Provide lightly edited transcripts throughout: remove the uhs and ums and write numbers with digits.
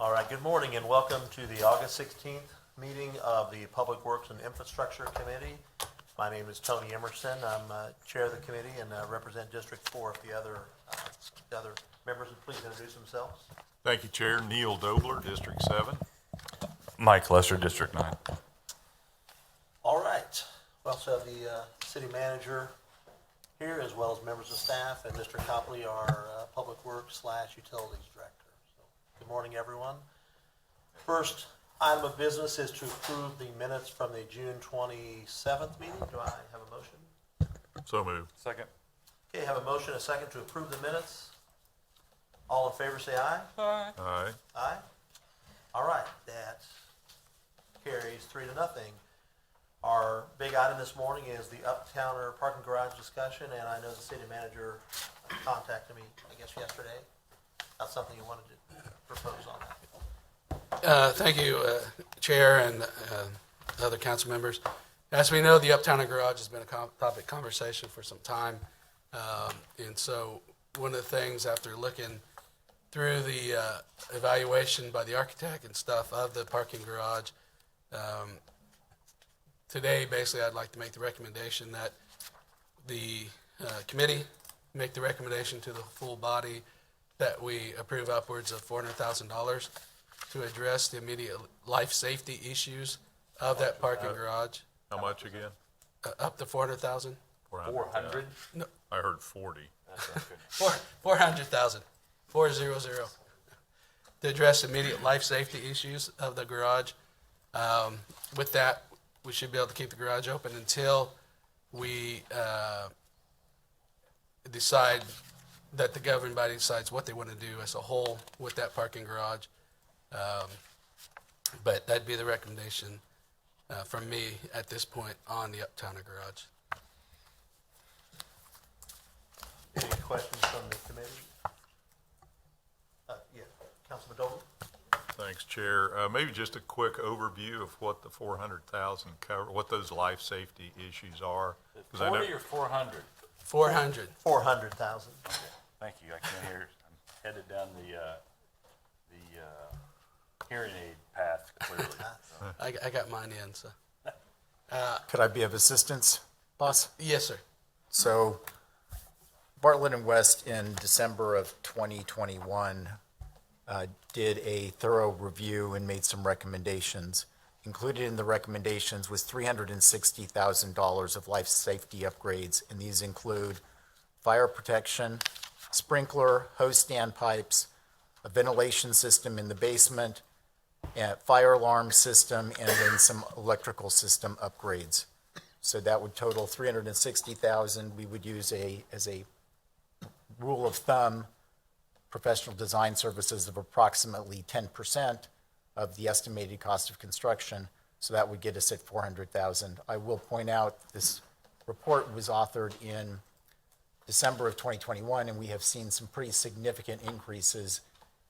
All right, good morning and welcome to the August 16th meeting of the Public Works and Infrastructure Committee. My name is Tony Emerson. I'm chair of the committee and represent District 4. If the other members would please introduce themselves. Thank you, Chair. Neil Dobler, District 7. Mike Lesser, District 9. All right, we also have the city manager here as well as members of staff and Mr. Copley, our Public Works / Utilities Director. So, good morning, everyone. First item of business is to approve the minutes from the June 27th meeting. Do I have a motion? So moved. Second. Okay, have a motion, a second to approve the minutes. All in favor say aye. Aye. Aye. Aye. All right, that carries 3-0. Our big item this morning is the Uptowner parking garage discussion, and I know the city manager contacted me, I guess, yesterday. That's something you wanted to propose on that. Thank you, Chair and other council members. As we know, the Uptowner Garage has been a topic conversation for some time. And so one of the things after looking through the evaluation by the architect and stuff of the parking garage, today, basically, I'd like to make the recommendation that the committee make the recommendation to the full body that we approve upwards of $400,000 to address the immediate life safety issues of that parking garage. How much again? Up to 400,000. 400? No, I heard 40. 400,000. 400. To address immediate life safety issues of the garage. With that, we should be able to keep the garage open until we decide that the governing body decides what they want to do as a whole with that parking garage. But that'd be the recommendation from me at this point on the Uptowner garage. Any questions from the committee? Yeah, Councilman Dolan? Thanks, Chair. Maybe just a quick overview of what the 400,000 cover, what those life safety issues are. 'Cause I know- 40 or 400? 400. 400,000. Thank you, I can't hear. I'm headed down the hearing aid path clearly. So. I got mine in, so. Could I be of assistance, boss? Yes, sir. So Bartlett and West in December of 2021 did a thorough review and made some recommendations. Included in the recommendations was $360,000 of life safety upgrades, and these include fire protection, sprinkler, hose standpipes, a ventilation system in the basement, a fire alarm system, and then some electrical system upgrades. So that would total $360,000. We would use as a rule of thumb, professional design services of approximately 10% of the estimated cost of construction. So that would get us at $400,000. I will point out this report was authored in December of 2021, and we have seen some pretty significant increases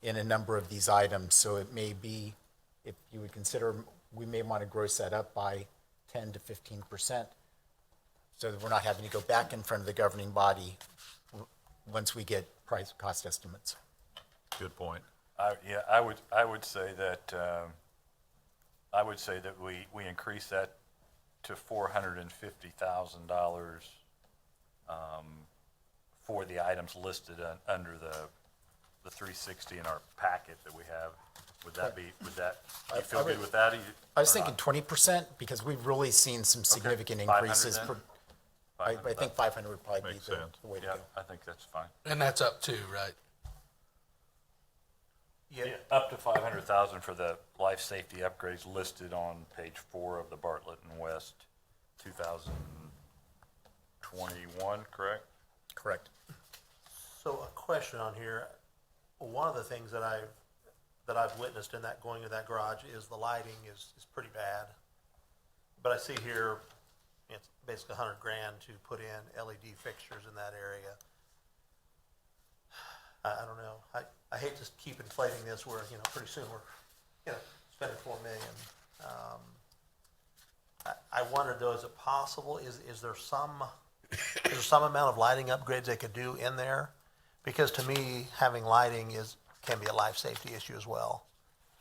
in a number of these items. So it may be, if you would consider, we may want to gross that up by 10 to 15%, so that we're not having to go back in front of the governing body once we get price cost estimates. Good point. I would say that we increase that to $450,000 for the items listed under the 360 in our packet that we have. Would that be, you feel good with that? I was thinking 20%, because we've really seen some significant 500 increases. then? I think 500 would probably be Makes the sense. way to Yeah, go. I think that's fine. And that's up to, right? Yeah, Up to 500,000 for the life safety upgrades listed on page 4 of the Bartlett and West 2021, correct? Correct. so a question on here. One of the things that I've witnessed in that, going to that garage, is the lighting is pretty bad. But I see here, it's basically $100,000 to put in LED fixtures in that area. I don't know. I hate to keep inflating this where, pretty soon we're, spending $4 million. I wondered though, is it possible, is there some amount of lighting upgrades they could do in there? Because to me, having lighting can be a life safety issue as well.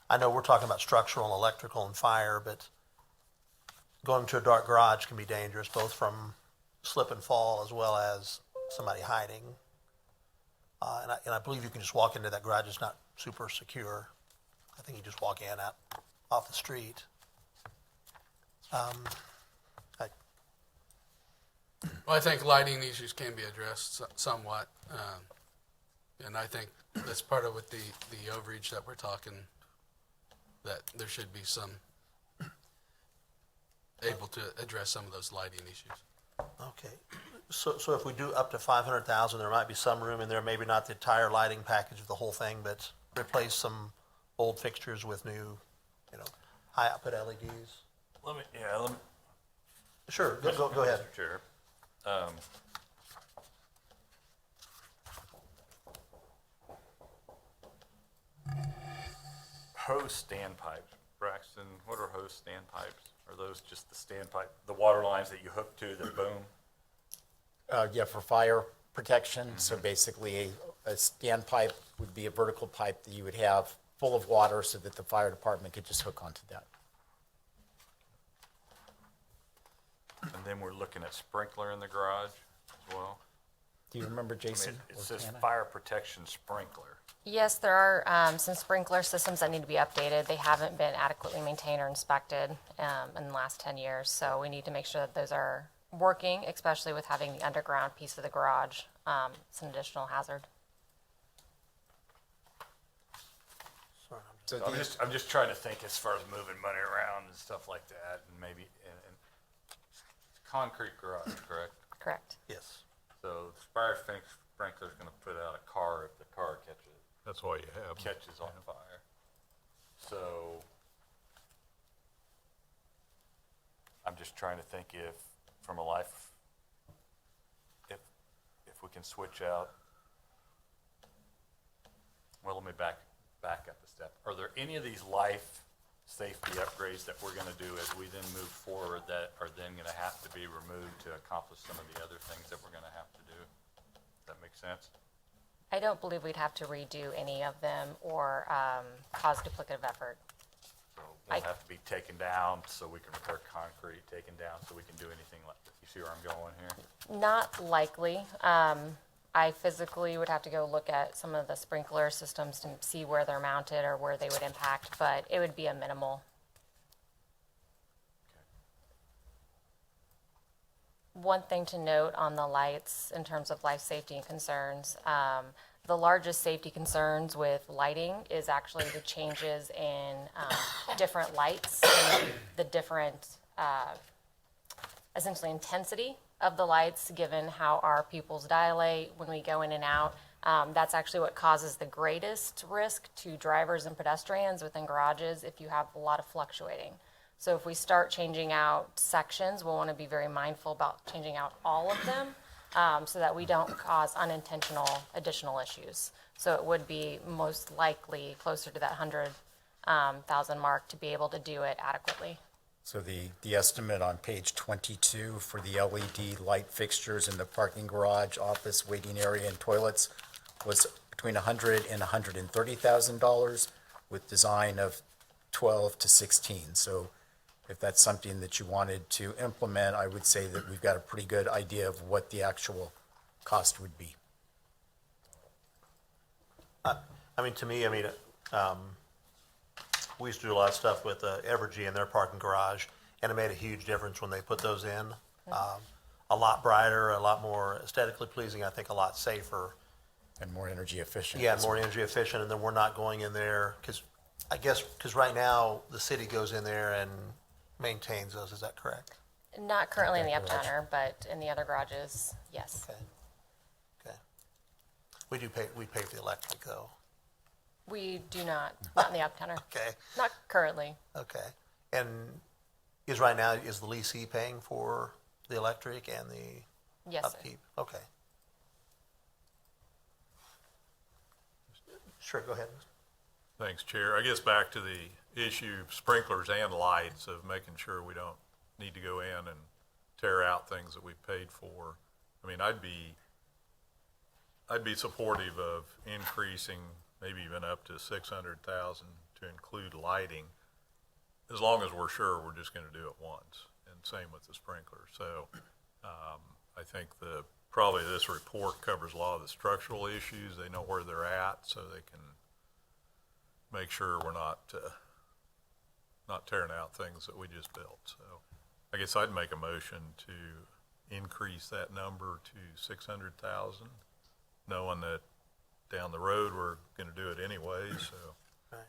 I know we're talking about structural and electrical and fire, but going to a dark garage can be dangerous, both from slip and fall as well as somebody hiding. And I believe you can just walk into that garage. It's not super secure. I think you just walk in out off the street. Well, I think lighting issues can be addressed somewhat. And I think that's part of with the overreach that we're talking, that there should be some, able to address some of those lighting issues. Okay. So if we do up to 500,000, there might be some room in there, maybe not the entire lighting package of the whole thing, but replace some old fixtures with new, high output LEDs. Let me. Sure, go ahead. Mr. Chair. Hose standpipes. Braxton, what are hose standpipes? Are those just the standpipe, the water lines that you hook to that boom? Yeah, for fire protection. So basically, a standpipe would be a vertical pipe that you would have full of water so that the fire department could just hook onto that. And then we're looking at sprinkler in the garage as well. Do you remember, I Jason? mean, it or says Hannah? fire protection sprinkler. Yes, there are some sprinkler systems that need to be updated. They haven't been adequately maintained or inspected in the last 10 years, so we need to make sure that those are working, especially with having the underground piece of the garage. It's an additional hazard. Sorry, So So these- I'm just trying to think as far as moving money around and stuff like that, and maybe, and concrete garage, correct? Correct. yes. So the fire sprinkler's gonna put out a car if the car That's why you have them. catches on fire. So I'm just trying to think if, from a life, if we can switch out. Well, let me back up a step. Are there any of these life safety upgrades that we're gonna do as we then move forward that are then gonna have to be removed to accomplish some of the other things that we're gonna have to do? Does that make sense? I don't believe we'd have to redo any of them or cause duplicative effort. So it won't have to be taken down so we can repair concrete, taken down so we can do anything like that. You see where I'm going here? Not likely. I physically would have to go look at some of the sprinkler systems to see where they're mounted or where they would impact, but it would be a minimal. One thing to note on the lights in terms of life safety and concerns, the largest safety concerns with lighting is actually the changes in different lights and the different essentially intensity of the lights, given how our pupils dilate when we go in and out. That's actually what causes the greatest risk to drivers and pedestrians within garages if you have a lot of fluctuating. So if we start changing out sections, we'll want to be very mindful about changing out all of them so that we don't cause unintentional additional issues. So it would be most likely closer to that 100,000 mark to be able to do it adequately. So the estimate on page 22 for the LED light fixtures in the parking garage, office, waiting area, and toilets was between $100,000 and $130,000 with design of 12 to 16. So if that's something that you wanted to implement, I would say that we've got a pretty good idea of what the actual cost would be. To me, we used to do a lot of stuff with Evergy in their parking garage, and it made a huge difference when they put those in. A lot brighter, a lot more aesthetically pleasing, I think a lot safer. And more energy efficient. Yeah, more energy efficient, and then we're not going in there, because right now, the city goes in there and maintains those, is that correct? Not currently in the Okay, garage. Uptowner, but in the other garages, yes. Okay. We pay for the electric though. We do not in the Uptowner. Okay, Not currently. okay. And is the leasee paying for the electric and the Yes, sir. upkeep? Okay. Sure, go ahead. Thanks, Chair. I guess back to the issue of sprinklers and lights, of making sure we don't need to go in and tear out things that we paid for. I'd be supportive of increasing maybe even up to 600,000 to to include lighting, as long as we're sure we're just gonna do it once, and same with the sprinkler. So, I think probably this report covers a lot of the structural issues. They know where they're at, so they can make sure we're not tearing out things that we just built. So I guess I'd make a motion to increase that number to 600,000, knowing that down the road, we're gonna do it anyway, so. Right.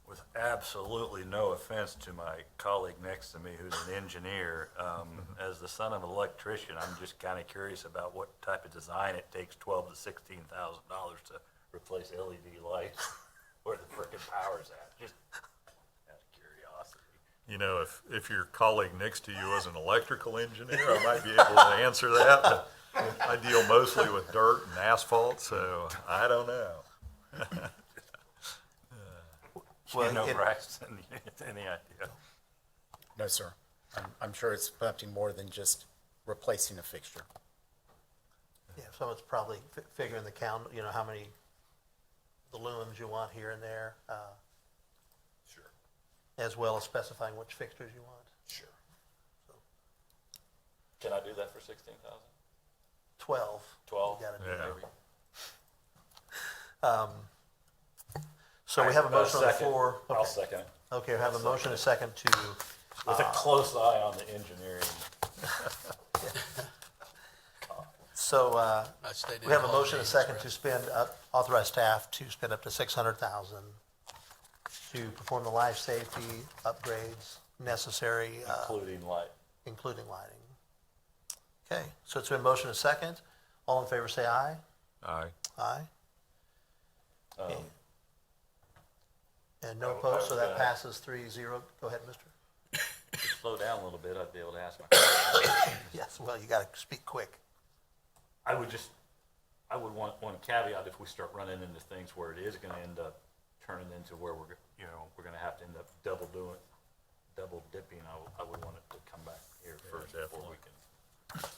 With absolutely no offense to my colleague next to me who's an engineer, as the son of an electrician, I'm just kind of curious about what type of design it takes $12,000 to $16,000 to replace LED lights. Where the frickin' power's at, just out of curiosity. You know, if your colleague next to you was an electrical engineer, I might be able to answer that, but I deal mostly with dirt and asphalt, so I don't know. Well, You know, it- Bryce, any idea? No, sir. I'm sure it's something more than just replacing a fixture. Yeah, someone's probably figuring the count, you know, how many lumens you want here and there, Sure, as well as specifying which fixtures you want. sure. Can I do that for 16,000? 12. 12? You gotta do Yeah. that. Maybe. So we have a motion on the Second. floor. I'll Okay. second it. Okay, we have a motion and a second to, With a close eye on the engineering. so, I stayed in we have a all motion and a meetings, second Brett. to spend, authorize staff to spend up to 600,000 to perform the life safety upgrades necessary, Including light. including lighting. Okay, so it's been motion and second. All in favor, say aye. Aye. Aye. Um, And no I opposed, so was that gonna- passes 3-0. Go ahead, mister. If you slow down a little bit, I'd be able to ask my question. Yes, well, you gotta speak quick. I would want one caveat if we start running into things where it is gonna end up turning into where we're gonna have to end up double dipping. I would want it to come back here first before we can.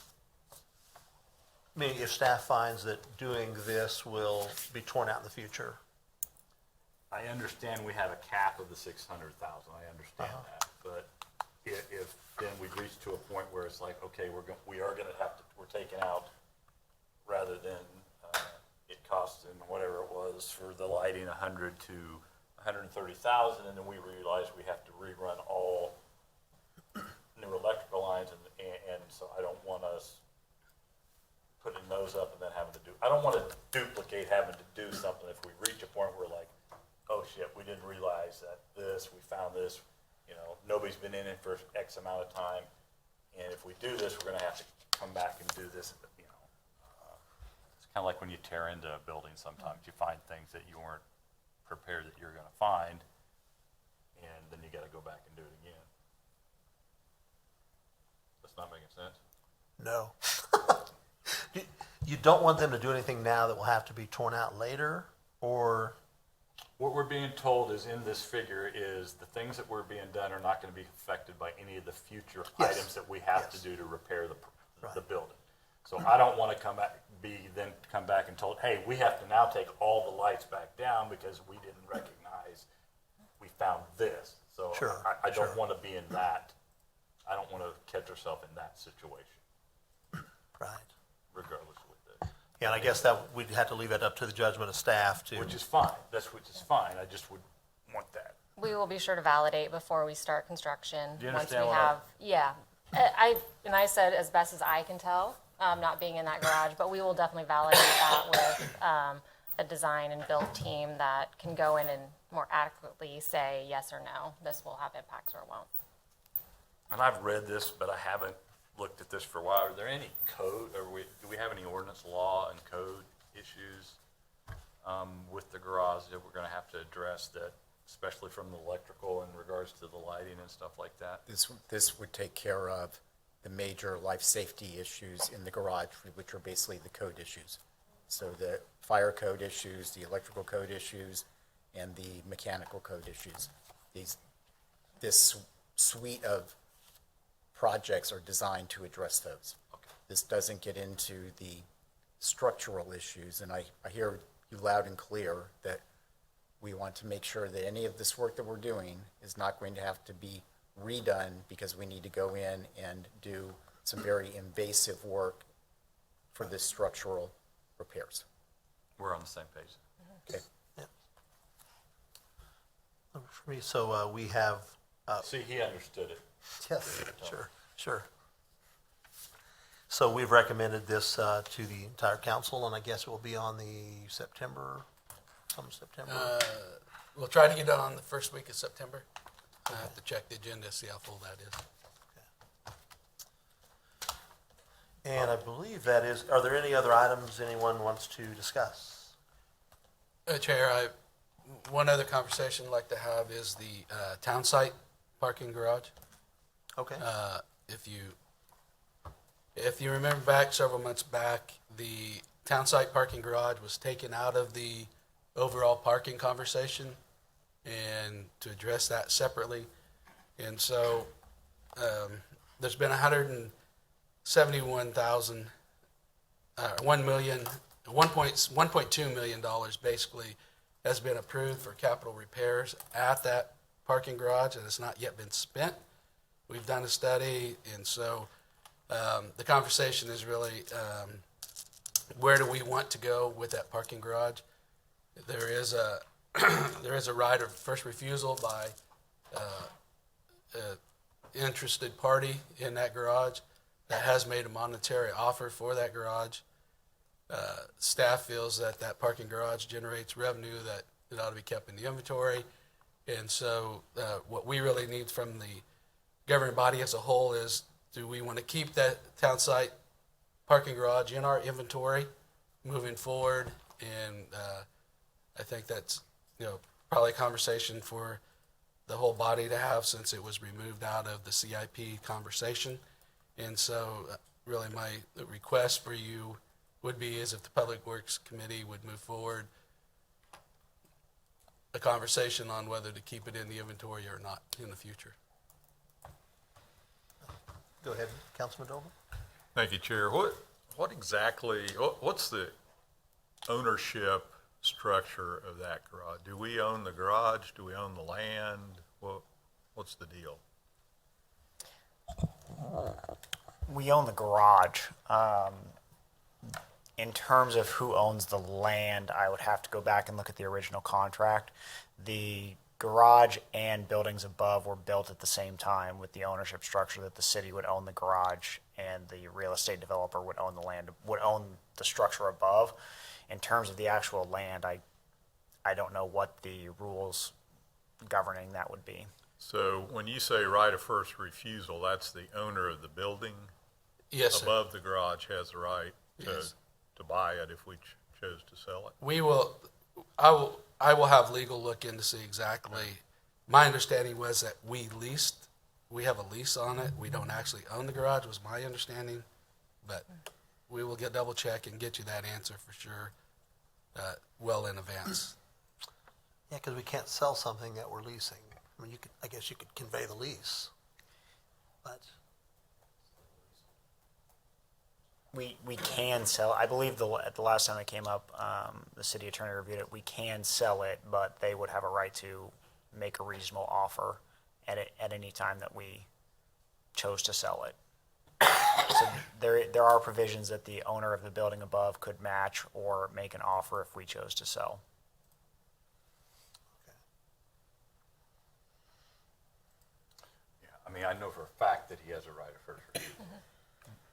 I mean, if staff finds that doing this will be torn out in the future. I understand we have a cap of the 600,000, I understand that, but if then we reach to a point where it's like, okay, we're taking out, rather than, it costing whatever it was for the lighting, 100 to 130,000, and then we realize we have to rerun all new electrical lines, and so I don't want us putting those up and then having to I don't want to duplicate having to do something if we reach a point where like, oh shit, we didn't realize that we found this, nobody's been in it for X amount of time, and if we do this, we're gonna have to come back and do this, It's kind of like when you tear into a building sometimes, you find things that you weren't prepared that you're gonna find, and then you gotta go back and do it again. That's not making sense? No. You don't want them to do anything now that will have to be torn out later, or, What we're being told is in this figure is the things that were being done are not gonna be affected by any of the future Yes. items that we have to Yes. do to repair the Right. building. So I don't wanna come back and told, hey, we have to now take all the lights back down because we didn't recognize we found this. So Sure, I don't sure. wanna be in that, I don't wanna catch ourselves in that situation, right? regardless of what the. Yeah, and I guess that we'd have to leave it up to the judgment of staff to. Which is fine, which is fine, I just would want that. We will be sure to validate before we start construction. Do you Once we understand what have, yeah. I said as best as I can tell, not being in that garage, but we will definitely validate that with a design and build team that can go in and more adequately say yes or no, this will have impacts or it won't. And I've read this, but I haven't looked at this for a while. Are there any code, do we have any ordinance law and code issues with the garage that we're gonna have to address that, especially from the electrical in regards to the lighting and stuff like that? This would take care of the major life safety issues in the garage, which are basically the code issues. So the fire code issues, the electrical code issues, and the mechanical code issues. This suite of projects are designed to address those. Okay. This doesn't get into the structural issues, and I hear you loud and clear that we want to make sure that any of this work that we're doing is not going to have to be redone because we need to go in and do some very invasive work for the structural repairs. We're on the same page. Okay. For me, so we have, See, he understood it. yes, sure. So we've recommended this to the entire council, and I guess it will be on the September. We'll try to get it on the first week of September. I have to check the agenda, see how full that is. And I believe that is, are there any other items anyone wants to discuss? Chair, one other conversation I'd like to have is the town site parking garage. Okay, If you remember back several months back, the town site parking garage was taken out of the overall parking conversation and to address that separately. And so there's been 171,000, $1.2 million basically has been approved for capital repairs at that parking garage, and it's not yet been spent. We've done a study, and so the conversation is really where do we want to go with that parking garage? There is a there is a right of first refusal by an interested party in that garage that has made a monetary offer for that garage. Staff feels that that parking garage generates revenue that it ought to be kept in the inventory. And so what we really need from the governing body as a whole is, do we want to keep that town site parking garage in our inventory moving forward? And I think that's, probably a conversation for the whole body to have, since it was removed out of the CIP conversation. And so really my request for you would be is if the Public Works Committee would move forward a conversation on whether to keep it in the inventory or not in the future. go ahead, Councilman Doble. Thank you, Chair. What exactly, what's the ownership structure of that garage? Do we own the garage? Do we own the land? What's the deal? We own the garage. In terms of who owns the land, I would have to go back and look at the original contract. The garage and buildings above were built at the same time, with the ownership structure that the city would own the garage and the real estate developer would own the land, would own the structure above. In terms of the actual land, I don't know what the rules governing that would be. So when you say right of first refusal, that's the owner of the building Yes, sir. above the garage has the right Yes. to buy it if we chose to sell it? I will have legal look in to see exactly. My understanding was that we have a lease on it. We don't actually own the garage, was my understanding. But we will get double check and get you that answer for sure, well in advance. Yeah, because we can't sell something that we're leasing. I mean, I guess you could convey the lease, but We can sell, I believe at the last time it came up, the city attorney reviewed it, we can sell it, but they would have a right to make a reasonable offer at any time that we chose to sell it. So there are provisions that the owner of the building above could match or make an offer if we chose to sell. Yeah, I mean, I know for a fact that he has a right of first refusal.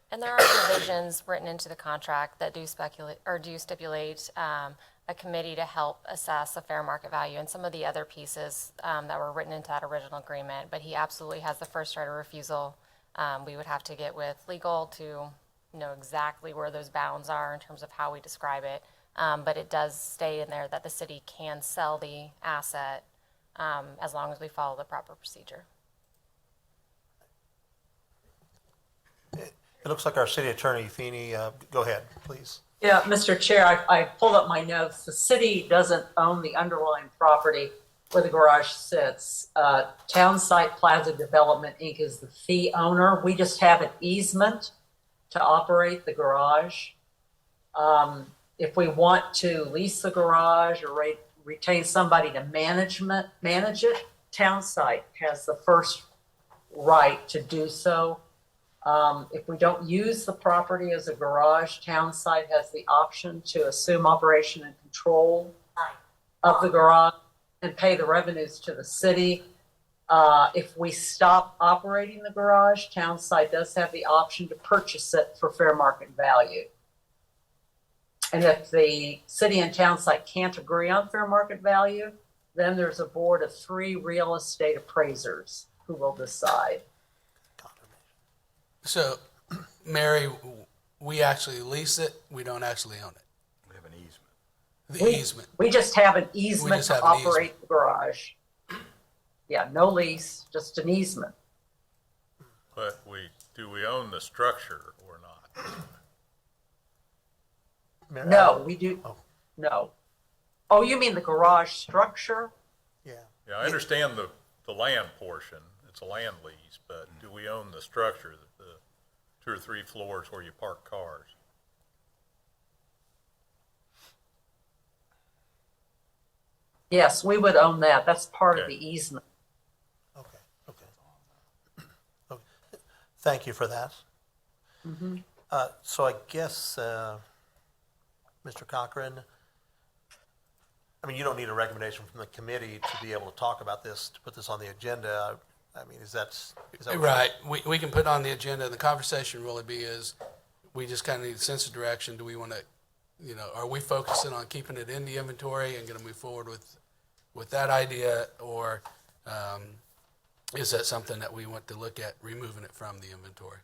And there are provisions written into the contract that do stipulate a committee to help assess a fair market value and some of the other pieces that were written into that original agreement. But he absolutely has the first right of refusal. We would have to get with legal to know exactly where those bounds are in terms of how we describe it. But it does stay in there that the city can sell the asset as long as we follow the proper procedure. it looks like our city attorney, Feeney, go ahead, please. Yeah, Mr. Chair, I pulled up my notes. The city doesn't own the underlying property where the garage sits. Townsite Plaza Development, Inc. is the fee owner. We just have an easement to operate the garage. if we want to lease the garage or retain somebody to manage it, town site has the first right to do so. If we don't use the property as a garage, town site has the option to assume operation and control of the garage and pay the revenues to the city. If we stop operating the garage, town site does have the option to purchase it for fair market value. And if the city and town site can't agree on fair market value, then there's a board of 3 real estate appraisers who will decide. So, Mary, we actually lease it, we don't actually own it. We have an easement. The easement. We just have an easement just to have an easement. operate the garage. Yeah, no lease, just an easement. But do we own the structure or not? Mary, No, we do, Oh. no. Oh, you mean the garage structure? Yeah. Yeah, I understand the land portion, it's a land lease, but do we own the structure, the 2 or 3 floors where you park cars? Yes, we would own that. That's part of Okay. the easement. Okay, okay. Okay. Thank you for that. So I guess, Mr. Cochran, I mean, you don't need a recommendation from the committee to be able to talk about this, to put this on the agenda. I mean, is that? what- Right, we can put on the agenda, the conversation really is, we just kind of need a sense of direction. Do we want to, are we focusing on keeping it in the inventory and going to move forward with that idea? Or is that something that we want to look at removing it from the inventory?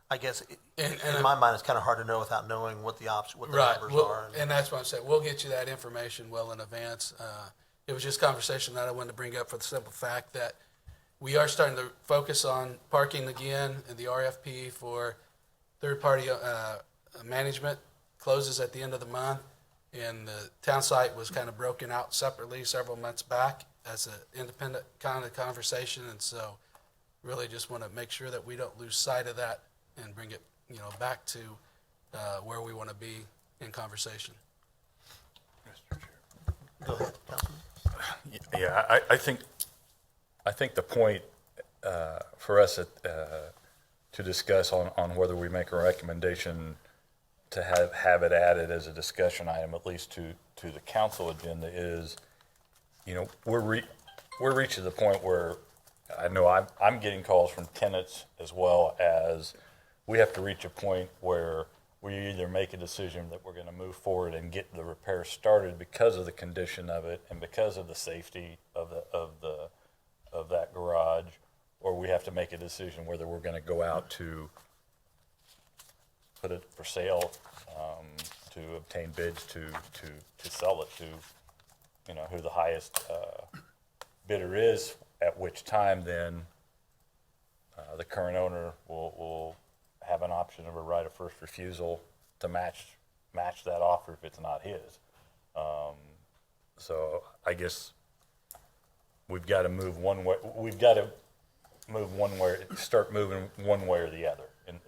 I guess, And- in my mind, it's kind of hard to know without knowing what the option, what the Right, numbers well, are. and that's what I'm saying, we'll get you that information well in advance. It was just conversation that I wanted to bring up for the simple fact that we are starting to focus on parking again, and the RFP for third-party management closes at the end of the month, and the town site was kind of broken out separately several months back as an independent kind of conversation, and so really just want to make sure that we don't lose sight of that and bring it, back to where we want to be in conversation. Go ahead, Councilman. Yeah, I think the point for us to discuss on whether we make a recommendation to have it added as a discussion item, at least to the council agenda, is, we're reaching the point where I know I'm getting calls from tenants as well as we have to reach a point where we either make a decision that we're going to move forward and get the repair started because of the condition of it and because of the safety of that garage, or we have to make a decision whether we're going to go out to put it for sale, to obtain bids to sell it to, who the highest bidder is, at which time then the current owner will have an option of a right of first refusal to match that offer if it's not his. So I guess we've got to move one way. We've got to start moving one way or the other, and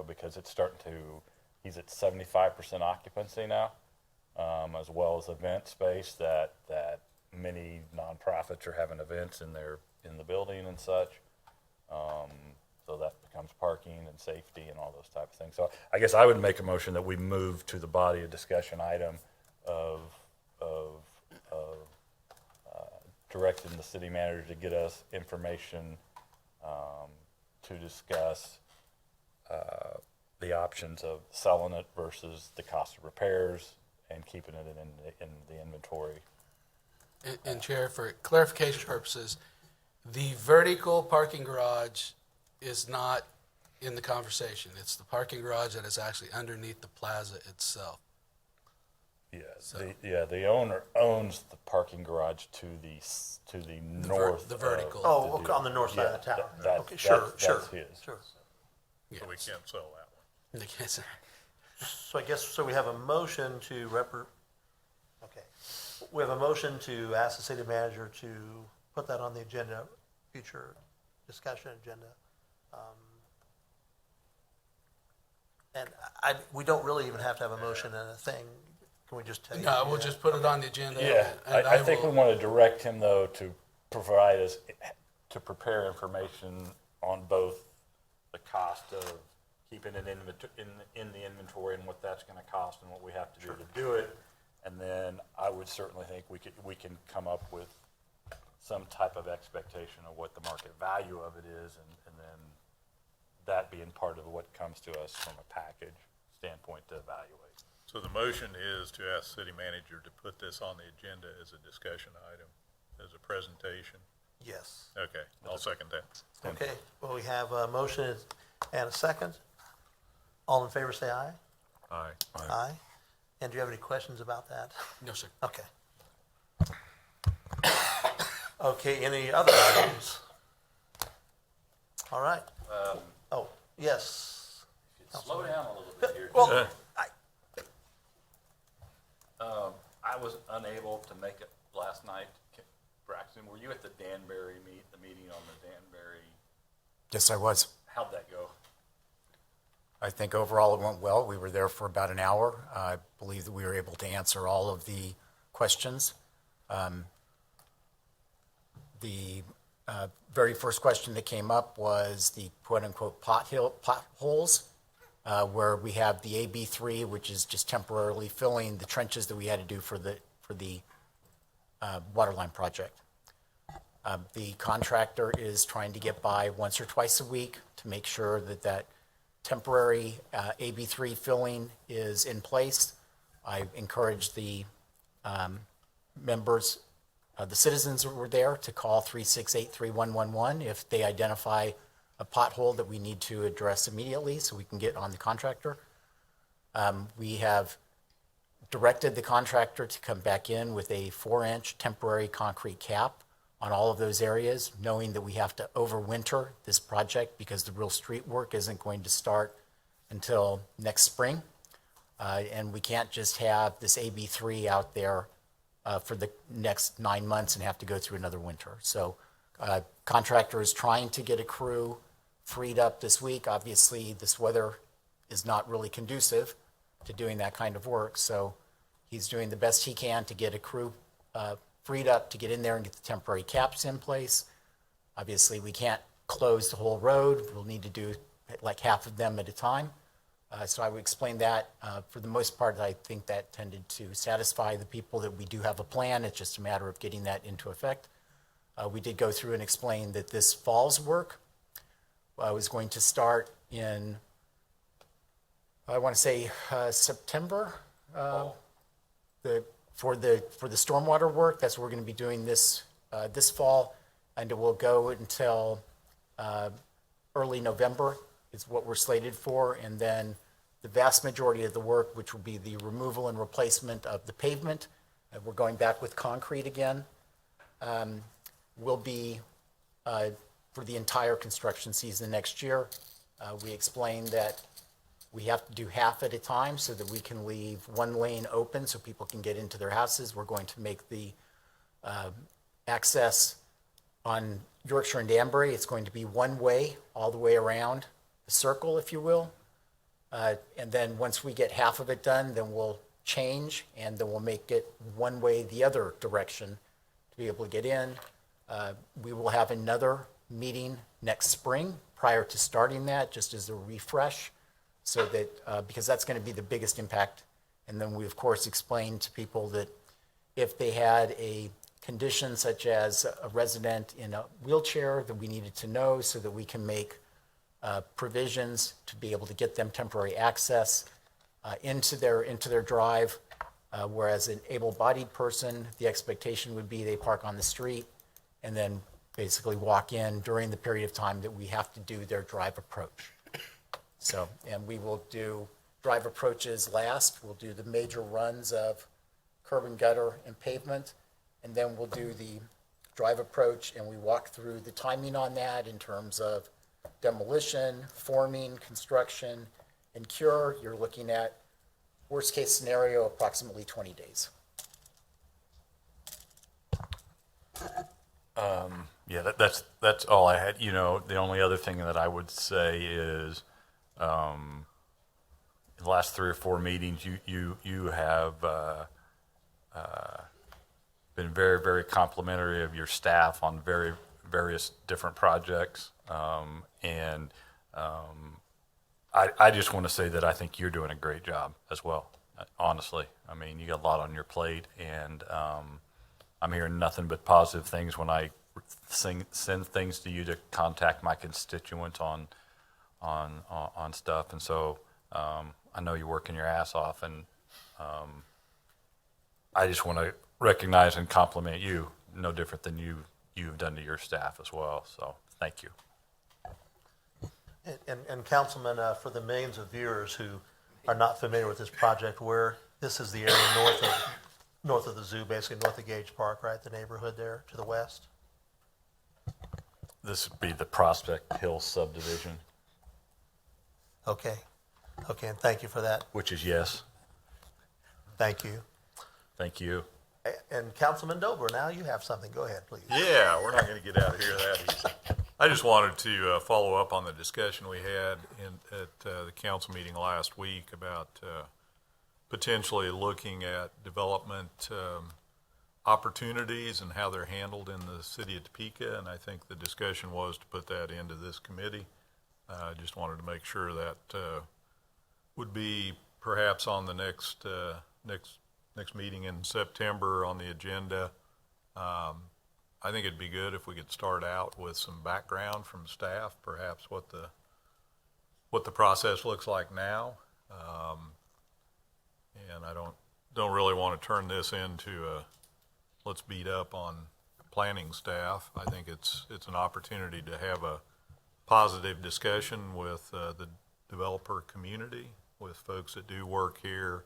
because it's starting to. He's at 75% occupancy now, as well as event space that many nonprofits are having events in the building and such. So that becomes parking and safety and all those type of things. So I guess I would make a motion that we move to the body of discussion item of directing the city manager to get us information to discuss the options of selling it versus the cost of repairs and keeping it in the inventory. And Chair, for clarification purposes, the vertical parking garage is not in the conversation. It's the parking garage that is actually underneath the plaza itself. Yeah, the owner owns the parking garage to the north. the vertical. Oh, okay, on the north side of the Yeah, tower. that- Okay, sure, that's sure, his. sure. So we can't sell that one. Yes, sir. So I guess, we have a motion to okay. We have a motion to ask the city manager to put that on the agenda, future discussion agenda. And we don't really even have to have a motion and a thing. Can we just tell you? No, we'll just put it on the agenda. Yeah, and I think we will- want to direct him, though, to provide us, to prepare information on both the cost of keeping it in the inventory and what that's going to cost and what we have to do to do it. And then I would certainly think we can come up with some type of expectation of what the market value of it is, and then that being part of what comes to us from a package standpoint to evaluate. So the motion is to ask city manager to put this on the agenda as a discussion item, as a presentation. Yes. Okay, I'll second that. Okay, well, we have a motion and a second. All in favor, say aye. Aye. Aye. And do you have any questions about that? No, sir. Okay. Okay, any other items? All right. Oh, yes. Slow down a little bit here. Well, I was unable to make it last night. Braxton, were you at the Danbury the meeting on the Danbury? Yes, I was. How'd that go? I think overall it went well. We were there for about an hour. I believe that we were able to answer all of the questions. The very first question that came up was the quote-unquote potholes, where we have the AB3, which is just temporarily filling the trenches that we had to do for the waterline project. The contractor is trying to get by once or twice a week to make sure that that temporary AB3 filling is in place. I encourage the members, the citizens who were there, to call 368-3111 if they identify a pothole that we need to address immediately so we can get on the contractor. We have directed the contractor to come back in with a 4-inch temporary concrete cap on all of those areas, knowing that we have to overwinter this project because the real street work isn't going to start until next spring. And we can't just have this AB3 out there for the next 9 months and have to go through another winter. So contractor is trying to get a crew freed up this week. Obviously, this weather is not really conducive to doing that kind of work. So he's doing the best he can to get a crew freed up to get in there and get the temporary caps in place. Obviously, we can't close the whole road. We'll need to do like half of them at a time. So I would explain that. For the most part, I think that tended to satisfy the people that we do have a plan. It's just a matter of getting that into effect. We did go through and explain that this fall's work was going to start in, I want to say, September. For the stormwater work, that's what we're going to be doing this fall, and it will go until early November is what we're slated for, and then the vast majority of the work, which will be the removal and replacement of the pavement, we're going back with concrete again, will be for the entire construction season next year. We explained that we have to do half at a time so that we can leave one lane open so people can get into their houses. We're going to make the access on Yorkshire and Danbury, it's going to be one way all the way around the circle, if you will. And then once we get half of it done, then we'll change and then we'll make it one way the other direction to be able to get in. We will have another meeting next spring prior to starting that, just as a refresh, so that, because that's going to be the biggest impact. And then we, of course, explained to people that if they had a condition such as a resident in a wheelchair, that we needed to know so that we can make provisions to be able to get them temporary access into their drive. Whereas an able-bodied person, the expectation would be they park on the street and then basically walk in during the period of time that we have to do their drive approach. So, and we will do drive approaches last. We'll do the major runs of curb and gutter and pavement, and then we'll do the drive approach, and we walk through the timing on that in terms of demolition, forming, construction, and cure. You're looking at, worst case scenario, approximately 20 days. Yeah, that's all I had. You know, the only other thing that I would say is, in the last 3 or 4 meetings, you have been very, very complimentary of your staff on various different projects. I just want to say that I think you're doing a great job as well, honestly. I mean, you got a lot on your plate, and I'm hearing nothing but positive things when I send things to you to contact my constituents on stuff. And so I know you're working your ass off, and I just want to recognize and compliment you, no different than you've done to your staff as well. So thank you. And Councilman, for the millions of viewers who are not familiar with this project, this is the area north of the zoo, basically north of Gage Park, right? The neighborhood there to the west? This would be the Prospect Hill subdivision, Okay, and thank you for that. which is yes. Thank you. Thank you. And Councilman Dober, now you have something. Go ahead, please. Yeah, we're not going to get out of here that easy. I just wanted to follow up on the discussion we had at the council meeting last week about potentially looking at development opportunities and how they're handled in the city of Topeka, and I think the discussion was to put that into this committee. I just wanted to make sure that would be perhaps on the next meeting in September on the agenda. I think it'd be good if we could start out with some background from staff, perhaps what the process looks like now. And I don't really want to turn this into let's beat up on planning staff. I think it's an opportunity to have a positive discussion with the developer community, with folks that do work here,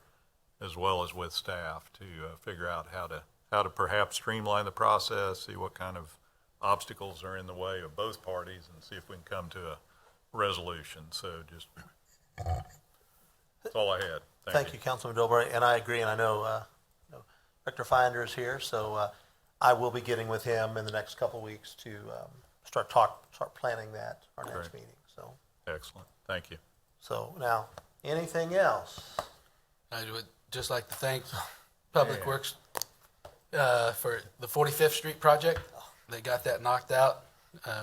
as well as with staff to figure out how to perhaps streamline the process, see what kind of obstacles are in the way of both parties, and see if we can come to a resolution. So just, that's all I had. Thank you, Councilman Dober, and I agree, and I know Director Finder is here, so I will be getting with him in the next couple of weeks to start planning that, our next Great. meeting, so. Excellent. Thank you. So now, anything else? I would just like to thank Public Works for the 45th Street project. They got that knocked out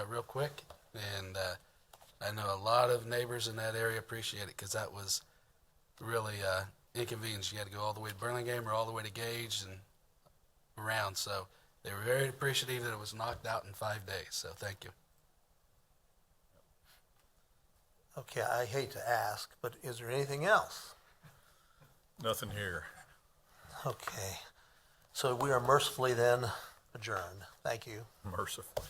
real quick, and I know a lot of neighbors in that area appreciate it because that was really inconvenient. You had to go all the way to Burlingame or all the way to Gage and around. So they were very appreciative that it was knocked out in 5 days. So thank you. Okay, I hate to ask, but is there anything else? Nothing here. Okay, so we are mercifully then adjourned. Thank you. Mercifully.